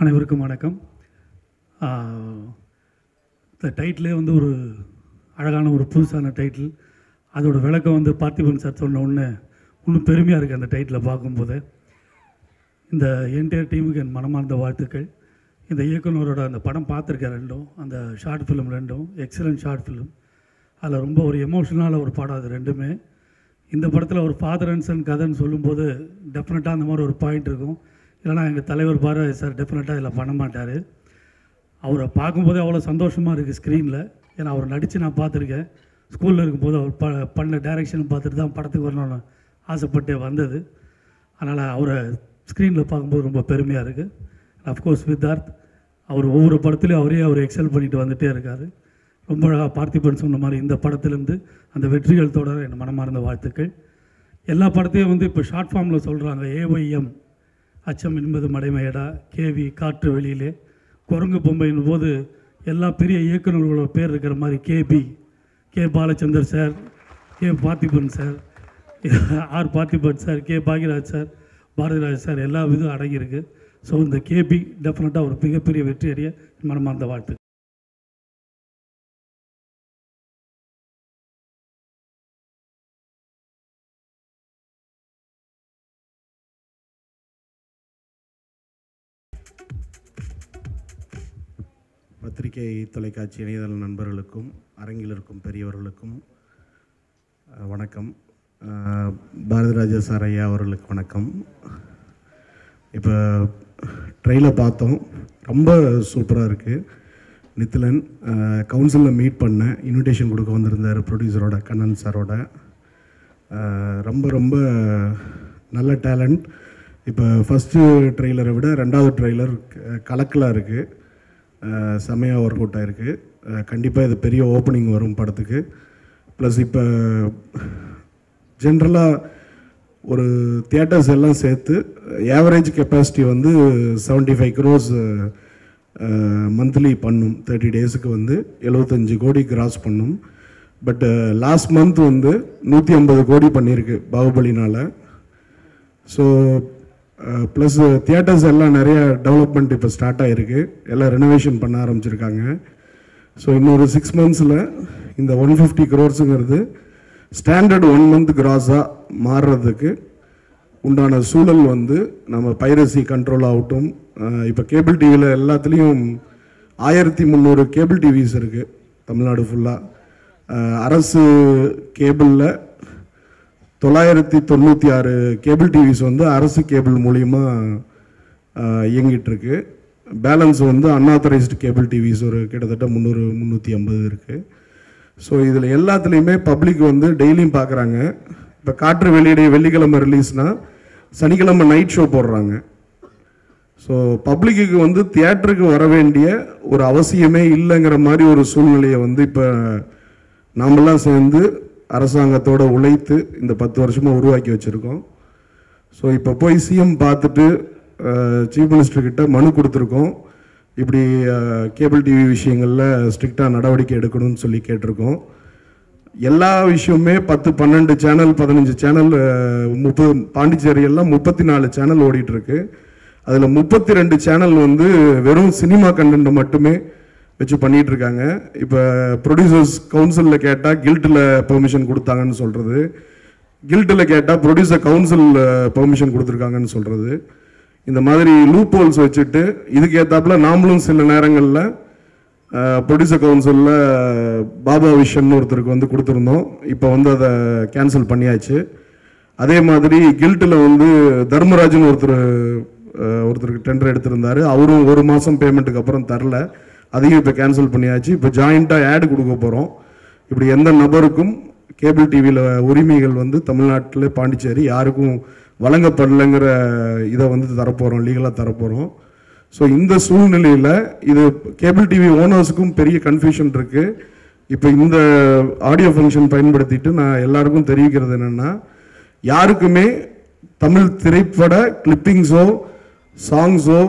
அனைவருக்கும் வணக்கம். இந்த டைட்டிலே வந்து ஒரு அழகான ஒரு புதுசான டைட்டில். அதோட விளக்கம் வந்து பார்த்திபன் சார் சொன்ன ஒன்று இன்னும் பெருமையாக இருக்குது அந்த டைட்டிலை பார்க்கும்போது. இந்த என்டையர் டீமுக்கு என் மனமார்ந்த வாழ்த்துக்கள். இந்த இயக்குனரோட அந்த படம் பார்த்துருக்கேன், ரெண்டும் அந்த ஷார்ட் ஃபிலிம் ரெண்டும் எக்ஸலண்ட் ஷார்ட் ஃபிலிம். அதில் ரொம்ப ஒரு எமோஷனலான ஒரு படம் அது ரெண்டுமே. இந்த படத்தில் ஒரு ஃபாதர் அண்ட் சன் கதைன்னு சொல்லும்போது டெஃபினட்டாக அந்த மாதிரி ஒரு பாயிண்ட் இருக்கும். இல்லைனா எங்கள் தலைவர் பாரதி சார் டெஃபினட்டாக இதில் பண்ண மாட்டார். அவரை பார்க்கும்போதே அவ்வளோ சந்தோஷமாக இருக்குது ஸ்க்ரீனில். ஏன்னா அவர் நடித்து நான் பார்த்துருக்கேன். ஸ்கூலில் இருக்கும்போது அவர் பண்ண டைரக்ஷன் பார்த்துட்டு தான் படத்துக்கு வரணும்னு ஆசைப்பட்டே வந்தது. அதனால் அவரை ஸ்க்ரீனில் பார்க்கும்போது ரொம்ப பெருமையாக இருக்குது. அஃப்கோர்ஸ் வித்தார்த் அவர் ஒவ்வொரு படத்துலையும் அவர் எக்ஸல் பண்ணிட்டு வந்துகிட்டே இருக்கார். ரொம்ப அழகாக பார்த்திபன் சொன்ன மாதிரி இந்த படத்துலேருந்து அந்த வெற்றிகள் தொடர என் மனமார்ந்த வாழ்த்துக்கள். எல்லா படத்தையும் வந்து இப்போ ஷார்ட் ஃபார்மில் சொல்கிறாங்க. ஏஒய்எம் அச்சம் என்பது மடைமையடா, கேவி காற்று வெளியிலே, குரங்கு பொம்மையின் போது எல்லா பெரிய இயக்குநர்களோட பேர் இருக்கிற மாதிரி K B, K Balachander sir, K Parthiban sir, R Parthiban sir, K Bhagyaraj sir, Bharathiraj sir, எல்லா விதம் அடங்கியிருக்கு. ஸோ இந்த கேபி டெஃபினட்டாக ஒரு மிகப்பெரிய வெற்றி அடைய மனமார்ந்த வாழ்த்து. பத்திரிகை தொலைக்காட்சி இணையதள நண்பர்களுக்கும் அரங்கில் இருக்கும் பெரியவர்களுக்கும் வணக்கம். பாரதிராஜா சார் ஐயா அவர்களுக்கு வணக்கம். இப்போ ட்ரெயிலர் பார்த்தோம், ரொம்ப சூப்பராக இருக்குது. நித்திலன் கவுன்சிலில் மீட் பண்ணேன், இன்விடேஷன் கொடுக்க வந்திருந்தார் ப்ரொடியூசரோட கண்ணன் சாரோட. ரொம்ப ரொம்ப நல்ல டேலண்ட். இப்போ ஃபஸ்ட்டு ட்ரெய்லரை விட ரெண்டாவது ட்ரெய்லர் கலக்கலாக இருக்குது, செமையாக ஒர்க் அவுட் ஆகிருக்கு. கண்டிப்பாக இது பெரிய ஓப்பனிங் வரும் படத்துக்கு. ப்ளஸ் இப்போ ஜென்ரலாக ஒரு தியேட்டர்ஸ் எல்லாம் சேர்த்து ஆவரேஜ் கெப்பாசிட்டி வந்து 75 crores மந்த்லி பண்ணும். 30 daysக்கு வந்து 75 கோடி கிராஸ் பண்ணும். பட் லாஸ்ட் மந்த் வந்து 150 கோடி பண்ணியிருக்கு பாகுபலினால். ஸோ ப்ளஸ் தியேட்டர்ஸ் எல்லாம் நிறைய டெவலப்மெண்ட் இப்போ ஸ்டார்ட் ஆகிருக்கு, எல்லாம் ரெனோவேஷன் பண்ண ஆரம்பிச்சிருக்காங்க. ஸோ இன்னொரு 6 monthsல இந்த 150 crores ஸ்டாண்டர்ட் 1 month கிராஸாக மாறுறதுக்கு உண்டான சூழல் வந்து நம்ம பைரசி கண்ட்ரோல் ஆகட்டும். இப்போ கேபிள் டிவியில் எல்லாத்துலேயும் 1300 கேபிள் டிவிஸ் இருக்குது தமிழ்நாடு ஃபுல்லாக. அரசு கேபிளில் 996 கேபிள் டிவிஸ் வந்து அரசு கேபிள் மூலியமாக இயங்கிட்டுருக்கு. பேலன்ஸ் வந்து அன்ஆத்தரைஸ்டு கேபிள் டிவிஸ் ஒரு கிட்டத்தட்ட 300-350 இருக்குது. ஸோ இதில் எல்லாத்துலேயுமே பப்ளிக் வந்து டெய்லியும் பார்க்குறாங்க. இப்போ காற்று வெளியிட வெள்ளிக்கிழமை ரிலீஸ்னால் சனிக்கிழமை நைட் ஷோ போடுறாங்க. ஸோ பப்ளிக்கு வந்து தியேட்டருக்கு வர வேண்டிய ஒரு அவசியமே இல்லைங்கிற மாதிரி ஒரு சூழ்நிலையை வந்து இப்போ நாமெல்லாம் சேர்ந்து அரசாங்கத்தோடு உழைத்து இந்த 10 வருஷமாக உருவாக்கி வச்சுருக்கோம். ஸோ இப்போ போய் சிஎம் பார்த்துட்டு சீஃப் மினிஸ்டர்கிட்ட மனு கொடுத்துருக்கோம். இப்படி கேபிள் டிவி விஷயங்களில் ஸ்ட்ரிக்டாக நடவடிக்கை எடுக்கணும்னு சொல்லி கேட்டிருக்கோம். எல்லா விஷயமுமே 10-12 சேனல் 15 சேனல் 30 பாண்டிச்சேரியெல்லாம் 34 சேனல் ஓடிட்டுருக்கு. அதில் 32 சேனல் வந்து வெறும் சினிமா கண்டென்ட் மட்டுமே வச்சு பண்ணிகிட்டு இருக்காங்க. இப்போ ப்ரொடியூசர்ஸ் கவுன்சிலில் கேட்டால் கில்ட்டில் பெர்மிஷன் கொடுத்தாங்கன்னு சொல்கிறது, கில்ட்டில் கேட்டால் ப்ரொடியூசர் கவுன்சில் பெர்மிஷன் கொடுத்துருக்காங்கன்னு சொல்கிறது. இந்த மாதிரி லூப் ஹோல்ஸ் வச்சுட்டு இதுக்கு ஏற்றாப்புல நாமளும் சில நேரங்களில் ப்ரொடியூசர் கவுன்சிலில் பாபா விஷன் ஒருத்தருக்கு வந்து கொடுத்துருந்தோம். இப்போ வந்து அதை கேன்சல் பண்ணியாச்சு. அதே மாதிரி கில்ட்டில் வந்து தர்மராஜன் ஒருத்தருக்கு டெண்டர் எடுத்திருந்தார். அவரும் 1 மாதம் பேமெண்ட்டுக்கு அப்புறம் தரல, அதையும் இப்போ கேன்சல் பண்ணியாச்சு. இப்போ ஜாயிண்ட்டாக ஆடு கொடுக்க போகிறோம். இப்படி எந்த நபருக்கும் கேபிள் டிவியில் உரிமைகள் வந்து தமிழ்நாட்டில் பாண்டிச்சேரி யாருக்கும் வழங்கப்படலைங்கிற இதை வந்து தரப்போகிறோம், லீகலாக தரப்போகிறோம். ஸோ இந்த சூழ்நிலையில் இது கேபிள் டிவி ஓனர்ஸுக்கும் பெரிய கன்ஃபியூஷன் இருக்குது. இப்போ இந்த ஆடியோ ஃபங்க்ஷன் பயன்படுத்திட்டு நான் எல்லாருக்கும் தெரிவிக்கிறது என்னென்னா, யாருக்குமே தமிழ் திரைப்பட கிளிப்பிங்ஸோ சாங்ஸோ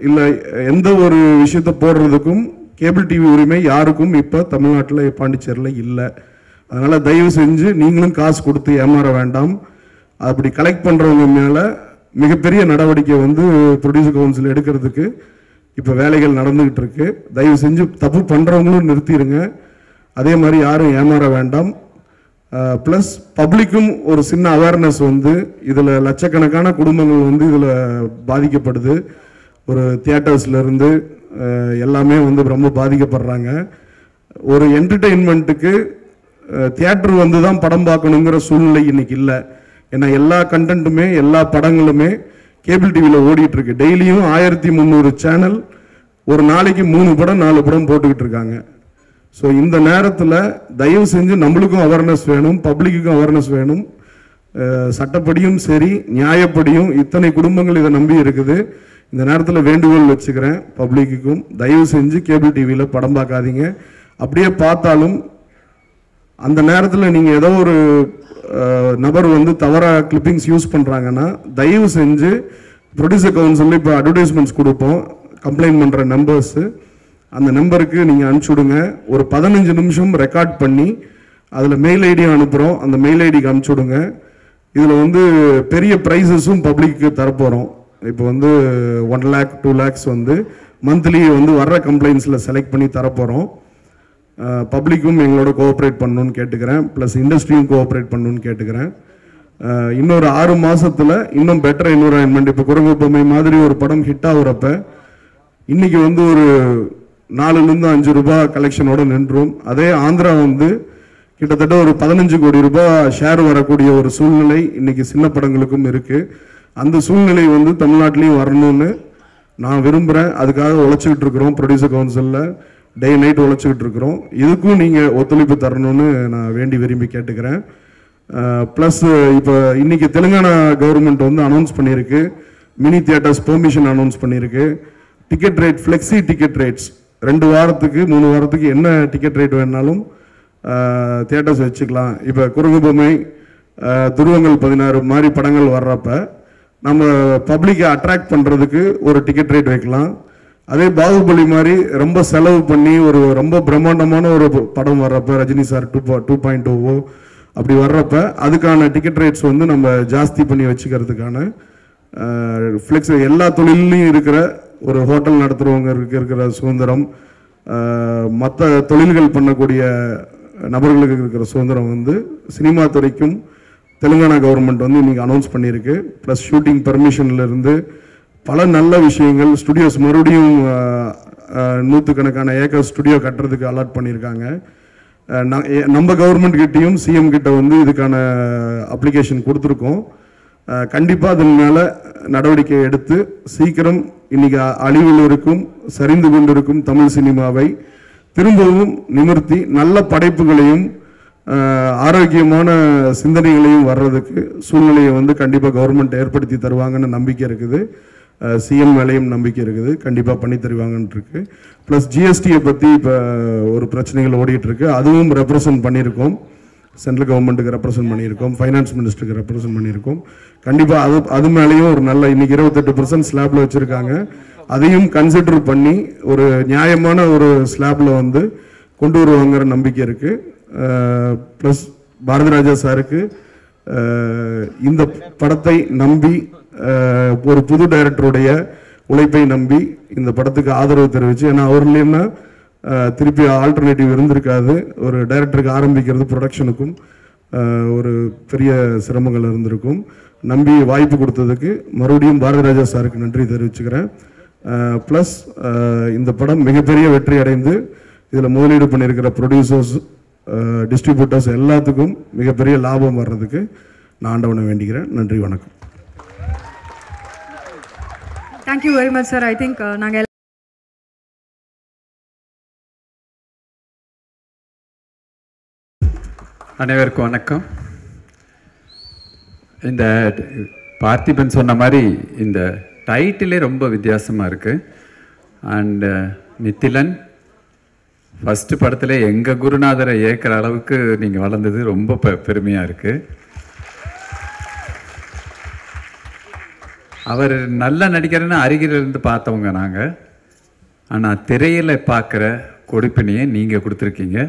இல்லை எந்த ஒரு விஷயத்தை போடுறதுக்கும் கேபிள் டிவி உரிமை யாருக்கும் இப்போ தமிழ்நாட்டில் பாண்டிச்சேரியில் இல்லை. அதனால் தயவு செஞ்சு நீங்களும் காசு கொடுத்து ஏமாற வேண்டாம். அப்படி கலெக்ட் பண்ணுறவங்க மேலே மிகப்பெரிய நடவடிக்கை வந்து ப்ரொடியூசர் கவுன்சில் எடுக்கிறதுக்கு இப்போ வேலைகள் நடந்துக்கிட்டு இருக்கு. தயவு செஞ்சு தப்பு பண்ணுறவங்களும் நிறுத்திடுங்க. அதே மாதிரி யாரும் ஏமாற வேண்டாம். ப்ளஸ் பப்ளிக்கும் ஒரு சின்ன அவேர்னஸ் வந்து இதில் லட்சக்கணக்கான குடும்பங்கள் வந்து இதில் பாதிக்கப்படுது. ஒரு தியேட்டர்ஸ்லேருந்து எல்லாமே வந்து ரொம்ப பாதிக்கப்படுறாங்க. ஒரு என்டர்டெயின்மெண்ட்டுக்கு தியேட்டர் வந்து தான் படம் பார்க்கணுங்கிற சூழ்நிலை இன்னைக்கு இல்லை. ஏன்னா எல்லா கண்டென்ட்டுமே எல்லா படங்களுமே கேபிள் டிவியில் ஓடிட்டு இருக்கு. டெய்லியும் 1300 சேனல் ஒரு நாளைக்கு 3 படம் 4 படம் போட்டுக்கிட்டு இருக்காங்க. ஸோ இந்த நேரத்தில் தயவு செஞ்சு நம்மளுக்கும் அவேர்னஸ் வேணும், பப்ளிக்குக்கும் அவேர்னஸ் வேணும். சட்டப்படியும் சரி நியாயப்படியும் இத்தனை குடும்பங்கள் இதை நம்பி இருக்குது. இந்த நேரத்தில் வேண்டுகோள் வச்சுக்கிறேன் பப்ளிக்குக்கும், தயவு செஞ்சு கேபிள் டிவியில் படம் பார்க்காதீங்க. அப்படியே பார்த்தாலும் அந்த நேரத்தில் நீங்கள் ஏதோ ஒரு நபர் வந்து தவறாக கிளிப்பிங்ஸ் யூஸ் பண்ணுறாங்கன்னா தயவு செஞ்சு ப்ரொடியூசர் கவுன்சிலில் இப்போ அட்வர்டைஸ்மெண்ட்ஸ் கொடுப்போம். கம்ப்ளைண்ட் பண்ணுற நம்பர்ஸு அந்த நம்பருக்கு நீங்கள் அனுப்பிச்சுடுங்க. ஒரு 15 நிமிஷம் ரெக்கார்ட் பண்ணி அதில் மெயில் ஐடி அனுப்புகிறோம். அந்த மெயில் ஐடிக்கு அனுப்பிச்சுடுங்க. இதில் வந்து பெரிய ப்ரைஸஸும் பப்ளிக்கு தரப்போகிறோம். இப்போ வந்து 1 lakh 2 lakhs வந்து மந்த்லி வந்து வர்ற கம்ப்ளைண்ட்ஸில் செலக்ட் பண்ணி தரப்போகிறோம். பப்ளிக்கும் எங்களோட கோஆப்ரேட் பண்ணணும்னு கேட்டுக்கிறேன். ப்ளஸ் இண்டஸ்ட்ரியும் கோஆப்ரேட் பண்ணணும்னு கேட்டுக்கிறேன். இன்னொரு 6 மாதத்தில் இன்னும் பெட்டர் என்விரான்மெண்ட், இப்போ குரங்கு பொம்மை மாதிரி ஒரு படம் ஹிட் ஆகுறப்ப இன்னைக்கு வந்து ஒரு 4லேருந்து 5 ரூபாய் கலெக்ஷனோட நின்றும். அதே ஆந்திரா வந்து கிட்டத்தட்ட ஒரு 15 கோடி ரூபாய் ஷேர் வரக்கூடிய ஒரு சூழ்நிலை இன்னைக்கு சின்ன படங்களுக்கும் இருக்கு. அந்த சூழ்நிலை வந்து தமிழ்நாட்டிலையும் வரணும்னு நான் விரும்புகிறேன். அதுக்காக உழைச்சிக்கிட்டு இருக்கிறோம். ப்ரொடியூசர் கவுன்சிலில் டே நைட் உழைச்சிக்கிட்டு இருக்கிறோம். இதுக்கும் நீங்கள் ஒத்துழைப்பு தரணும்னு நான் வேண்டி விரும்பி கேட்டுக்கிறேன். ப்ளஸ் இப்போ இன்னைக்கு தெலுங்கானா கவர்மெண்ட் வந்து அனௌன்ஸ் பண்ணியிருக்கு, மினி தியேட்டர்ஸ் பெர்மிஷன் அனௌன்ஸ் பண்ணியிருக்கு. Ticket rate flexi ticket rates 2 வாரத்துக்கு 3 வாரத்துக்கு என்ன டிக்கெட் ரேட் வேணாலும் தியேட்டர்ஸ் வச்சுக்கலாம். இப்போ குரங்கு பொம்மை, துருவங்கள் 16 மாதிரி படங்கள் வர்றப்ப நம்ம பப்ளிக்கை அட்ராக்ட் பண்ணுறதுக்கு ஒரு டிக்கெட் ரேட் வைக்கலாம். அதே பாகுபலி மாதிரி ரொம்ப செலவு பண்ணி ஒரு ரொம்ப பிரம்மாண்டமான ஒரு படம் வர்றப்ப, ரஜினி சார் 2.0 அப்படி வர்றப்ப அதுக்கான டிக்கெட் ரேட்ஸ் வந்து நம்ம ஜாஸ்தி பண்ணி வச்சுக்கிறதுக்கான ஃப்ளெக்ஸ் எல்லா தொழிலையும் இருக்கிற ஒரு ஹோட்டல் நடத்துகிறவங்க இருக்கிற சுதந்திரம், மற்ற தொழில்கள் பண்ணக்கூடிய நபர்களுக்கு இருக்கிற சுதந்திரம் வந்து சினிமா துறைக்கும் தெலுங்கானா கவர்மெண்ட் வந்து இன்னைக்கு அனௌன்ஸ் பண்ணியிருக்கு. ப்ளஸ் ஷூட்டிங் பெர்மிஷன்லேருந்து பல நல்ல விஷயங்கள், ஸ்டுடியோஸ் மறுபடியும் 100கணக்கான ஏக்கர் ஸ்டுடியோ கட்டுறதுக்கு அலாட் பண்ணியிருக்காங்க. நம்ம கவர்மெண்ட் கிட்டையும் சிஎம் கிட்ட வந்து இதுக்கான அப்ளிகேஷன் கொடுத்துருக்கோம். கண்டிப்பாக அதன் மேலே நடவடிக்கை எடுத்து சீக்கிரம் இன்னைக்கு அழிவில் இருக்கும் சரிந்து கொண்டிருக்கும் தமிழ் சினிமாவை திரும்பவும் நிமிர்த்தி நல்ல படைப்புகளையும் ஆரோக்கியமான சிந்தனைகளையும் வர்றதுக்கு சூழ்நிலையை வந்து கண்டிப்பாக கவர்மெண்ட் ஏற்படுத்தி தருவாங்கன்னு நம்பிக்கை இருக்குது. சிஎம் மேலேயும் நம்பிக்கை இருக்குது, கண்டிப்பாக பண்ணி தருவாங்கன்னு இருக்கு. ப்ளஸ் ஜிஎஸ்டியை பற்றி இப்போ ஒரு பிரச்சனைகள் ஓடிட்டு இருக்கு. அதுவும் ரெப்ரசன்ட் பண்ணியிருக்கோம். சென்ட்ரல் கவர்மெண்ட்டுக்கு ரெப்ரசன்ட் பண்ணியிருக்கோம், ஃபைனான்ஸ் மினிஸ்டருக்கு ரெப்ரசன்ட் பண்ணியிருக்கோம். கண்டிப்பாக அது மேலேயும் ஒரு நல்ல இன்னைக்கு 28% ஸ்லாப்ல வச்சுருக்காங்க. அதையும் கன்சிடர் பண்ணி ஒரு நியாயமான ஒரு ஸ்லாப்ல வந்து கொண்டு வருவாங்கிற நம்பிக்கை இருக்குது. ப்ளஸ் பாரதி ராஜா சாருக்கு இந்த படத்தை நம்பி ஒரு புது டைரக்டருடைய உழைப்பை நம்பி இந்த படத்துக்கு ஆதரவு தெரிவித்து, ஏன்னா அவர் இல்லைன்னா திருப்பி ஆல்டர்னேட்டிவ் இருந்திருக்காது. ஒரு டைரக்டருக்கு ஆரம்பிக்கிறது ப்ரொடக்ஷனுக்கும் ஒரு பெரிய சிரமங்கள் இருந்திருக்கும். நம்பி வாய்ப்பு கொடுத்ததுக்கு மறுபடியும் பாரதி ராஜா சாருக்கு நன்றி தெரிவிச்சுக்கிறேன். ப்ளஸ் இந்த படம் மிகப்பெரிய வெற்றி அடைந்து இதில் முதலீடு பண்ணியிருக்கிற ப்ரொடியூசர்ஸ், டிஸ்ட்ரிபியூட்டர்ஸ் எல்லாத்துக்கும் மிகப்பெரிய லாபம் வர்றதுக்கு நான் ஆண்டவனை வேண்டிக்கிறேன். நன்றி, வணக்கம். Thank you very much sir. I think நாங்கள் அனைவருக்கும் வணக்கம். இந்த பார்த்திபன் சொன்ன மாதிரி இந்த டைட்டிலே ரொம்ப வித்தியாசமாக இருக்குது. அண்டு நித்திலன் ஃபஸ்ட்டு படத்தில் எங்கள் குருநாதரை ஏற்கிற அளவுக்கு நீங்கள் வளர்ந்தது ரொம்ப பெருமையாக இருக்குது. அவர் நல்லா நடிக்கிறேன்னு அருகிலிருந்து பார்த்தவங்க நாங்கள். ஆனால் திரையில் பார்க்குற கொடுப்பினையை நீங்கள் கொடுத்துருக்கீங்க.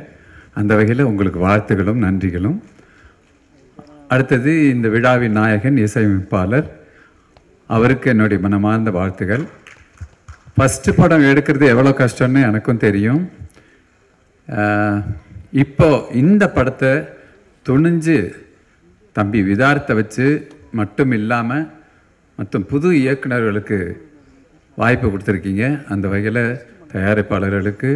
அந்த வகையில் உங்களுக்கு வாழ்த்துகளும் நன்றிகளும். அடுத்தது இந்த விழாவின் நாயகன் இசையமைப்பாளர், அவருக்கு என்னுடைய மனமார்ந்த வாழ்த்துகள். ஃபஸ்ட்டு படம் எடுக்கிறது எவ்வளோ கஷ்டம்னு எனக்கும் தெரியும். இப்போ இந்த படத்தை துணிஞ்சு தம்பி விதார்த்தை வச்சு மட்டும் இல்லாமல் மற்ற புது இயக்குநர்களுக்கு வாய்ப்பு கொடுத்துருக்கீங்க. அந்த வகையில் தயாரிப்பாளர்களுக்கு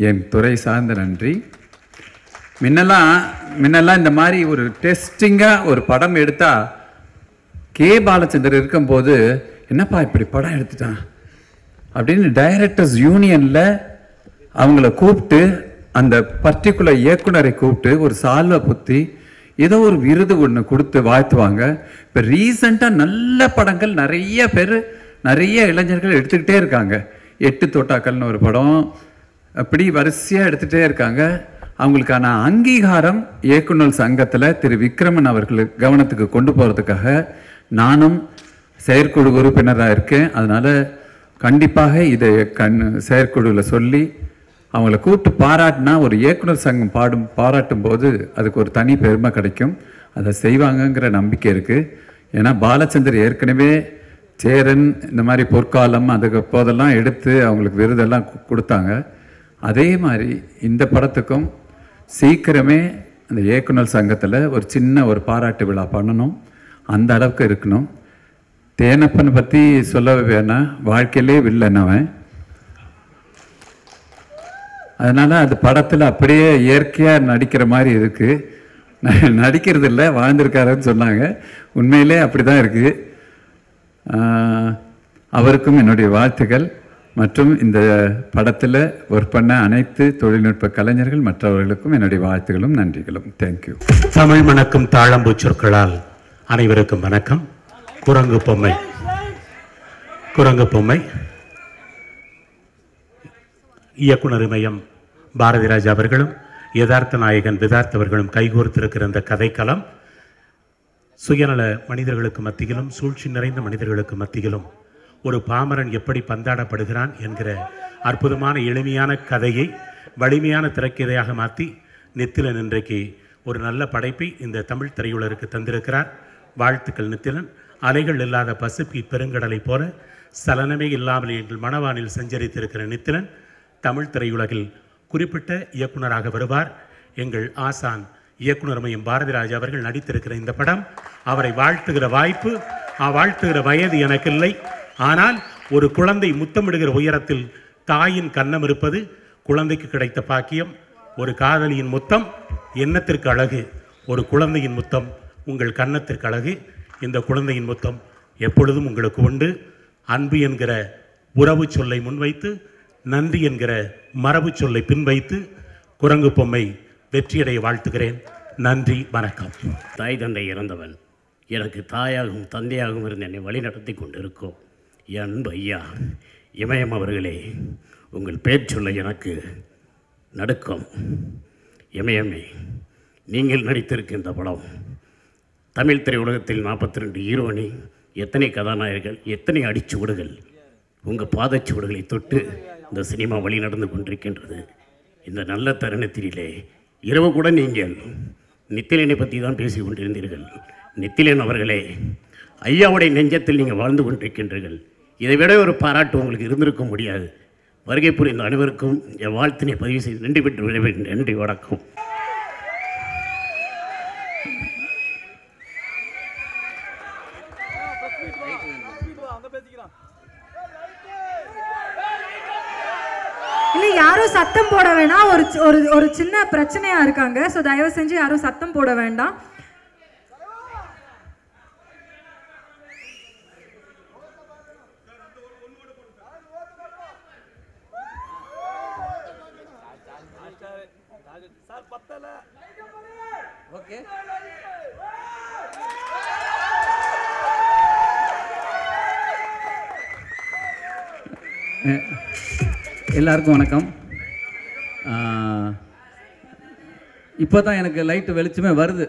என் துறை சார்ந்த நன்றி. முன்னெல்லாம் இந்த மாதிரி ஒரு டெஸ்டிங்காக ஒரு படம் எடுத்தால் கே பாலச்சந்தர் இருக்கும்போது என்னப்பா இப்படி படம் எடுத்துட்டான் அப்படின்னு டைரக்டர்ஸ் யூனியனில் அவங்கள கூப்பிட்டு அந்த பர்டிகுலர் இயக்குனரை கூப்பிட்டு ஒரு சால்வை புத்தி ஏதோ ஒரு விருது ஒன்று கொடுத்து வாழ்த்துவாங்க. இப்போ ரீசண்டாக நல்ல படங்கள் நிறைய இளைஞர்கள் எடுத்துக்கிட்டே இருக்காங்க. 8 தோட்டாக்கள்னு ஒரு படம், அப்படி வரிசையாக எடுத்துகிட்டே இருக்காங்க. அவங்களுக்கான அங்கீகாரம் இயக்குனர் சங்கத்தில் திரு விக்ரமன் அவர்களுக்கு கவனத்துக்கு கொண்டு போகிறதுக்காக நானும் செயற்குழு உறுப்பினராக இருக்கேன். அதனால் கண்டிப்பாக இதை செயற்குழுவில் சொல்லி அவங்கள கூப்பிட்டு பாராட்டினா ஒரு இயக்குனர் சங்கம் பாராட்டும் போது அதுக்கு ஒரு தனி பெருமை கிடைக்கும். அதை செய்வாங்கங்கிற நம்பிக்கை இருக்குது. ஏன்னா பாலச்சந்தர் ஏற்கனவே சேரன் இந்த மாதிரி பொற்காலம் அதுக்கு போதெல்லாம் எடுத்து அவங்களுக்கு விருதெல்லாம் கொடுத்தாங்க. அதே மாதிரி இந்த படத்துக்கும் சீக்கிரமே அந்த இயக்குனர் சங்கத்தில் ஒரு சின்ன ஒரு பாராட்டு விழா பண்ணணும். அந்த அளவுக்கு இருக்கணும். தேனப்பனை பற்றி சொல்லவே வேணாம், வாழ்க்கையிலே வில்லனவன். அதனால் அது படத்தில் அப்படியே இயற்கையாக நடிக்கிற மாதிரி இருக்குது. நடிக்கிறது இல்லை, வாழ்ந்திருக்காருன்னு சொன்னாங்க. உண்மையிலே அப்படி தான் இருக்குது. அவருக்கும் என்னுடைய வாழ்த்துக்கள். மற்றும் இந்த படத்தில் ஒர்க் பண்ண அனைத்து தொழில்நுட்ப கலைஞர்கள் மற்றவர்களுக்கும் என்னுடைய வாழ்த்துகளும் நன்றிகளும். தேங்க்யூ. தமிழ் மணக்கும் தாழம்பூ சொற்களால் அனைவருக்கும் வணக்கம். குரங்கு பொம்மை இயக்குனர் இமயம் பாரதிராஜ் அவர்களும் யதார்த்த நாயகன் விதார்த் அவர்களும் கைகோர்த்திருக்கிற இந்த கதைக்களம் சுயநல மனிதர்களுக்கு மத்தியிலும் சூழ்ச்சி நிறைந்த மனிதர்களுக்கு மத்தியிலும் ஒரு பாமரன் எப்படி பந்தாடப்படுகிறான் என்கிற அற்புதமான எளிமையான கதையை வலிமையான திரைக்கதையாக மாற்றி நித்திலன் இன்றைக்கு ஒரு நல்ல படைப்பை இந்த தமிழ் திரையுலருக்கு தந்திருக்கிறார். வாழ்த்துக்கள் நித்திலன். அலைகள் இல்லாத பசிபி பெருங்கடலை போல சலனமே இல்லாமல் எங்கள் மணவானில் சஞ்சரித்திருக்கிற நித்திலன் தமிழ் திரையுலகில் குறிப்பிட்ட இயக்குனராக வருவார். எங்கள் ஆசான் இயக்குனர் மையம் பாரதிராஜ் அவர்கள் நடித்திருக்கிற இந்த படம் அவரை வாழ்த்துகிற வாய்ப்பு, வாழ்த்துகிற வயது எனக்கு இல்லை. ஆனால் ஒரு குழந்தை முத்தமிடுகிற உயரத்தில் தாயின் கன்னம் இருப்பது குழந்தைக்கு கிடைத்த பாக்கியம். ஒரு காதலியின் முத்தம் எண்ணத்திற்கு அழகு, ஒரு குழந்தையின் முத்தம் உங்கள் கன்னத்திற்கு அழகு. இந்த குழந்தையின் முத்தம் எப்பொழுதும் உங்களுக்கு உண்டு. அன்பு என்கிற உறவு சொல்லை முன்வைத்து, நன்றி என்கிற மரபு சொல்லை பின்வைத்து குரங்கு பொம்மை வெற்றியடைய வாழ்த்துகிறேன். நன்றி, வணக்கம். தாய் தந்தை இறந்தவன் எனக்கு தாயாகவும் தந்தையாகவும் இருந்து என்னை வழிநடத்தி கொண்டிருக்கோம் என் அன்பு ஐயா இமயம் அவர்களே, உங்கள் பேச்சொல்ல எனக்கு நடுக்கம். இமயமே, நீங்கள் நடித்திருக்கின்ற படம் தமிழ் திரையுலகத்தில் 42 ஹீரோனி, எத்தனை கதாநாயகர்கள், எத்தனை அடிச்சுவடுகள், உங்கள் பாதச்சுவடுகளை தொட்டு இந்த சினிமா வழி நடந்து கொண்டிருக்கின்றது. இந்த நல்ல தருணத்திலே இரவு கூட நீங்கள் நித்திலனை பற்றி தான் பேசி கொண்டிருந்தீர்கள். நித்திலன் அவர்களே, ஐயாவுடைய நெஞ்சத்தில் நீங்கள் வாழ்ந்து கொண்டிருக்கின்றீர்கள். இதை விட ஒரு பாராட்டு உங்களுக்கு இருந்திருக்க முடியாது. வருகை புரிந்த அனைவருக்கும் என் வாழ்த்தினை பதிவு செய்து நன்றி பெற்று விளைவேன். நன்றி, வணக்கம். இல்லை, யாரும் சத்தம் போட வேண்டாம். ஒரு சின்ன பிரச்சனையா இருக்காங்க. ஸோ தயவு செஞ்சு யாரும் சத்தம் போட வேண்டாம். எல்லாருக்கும் வணக்கம். இப்போ தான் எனக்கு லைட்டு வெளிச்சமே வருது.